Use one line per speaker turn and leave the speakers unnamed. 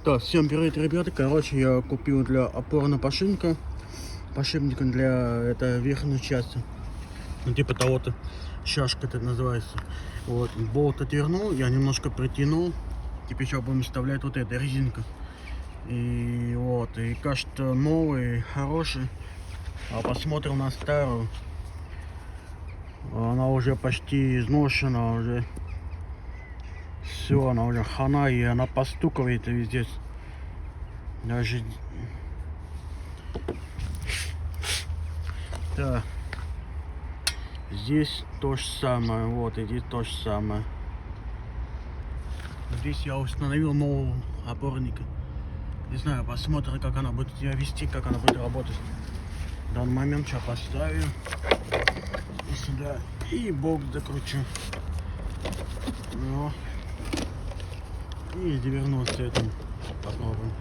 Так, всем привет, ребята. Короче, я купил для опорно-подшипника для этой верхней части. Ну, типа того-то, шашка это называется. Вот, болт отвернул, я немножко притянул. Теперь сейчас будем вставлять вот эта резинка. И вот, и кажется новый, хороший. А посмотрим на старую. Она уже почти изношена, уже все, она уже хана, и она постукивает везде. Даже да. Здесь то же самое, вот и здесь то же самое. Здесь я установил нового опорника. Не знаю, посмотрим, как она будет себя вести, как она будет работать. В данный момент сейчас поставлю и сюда, и бок закручу. Ну, и довернуться этим попробуем.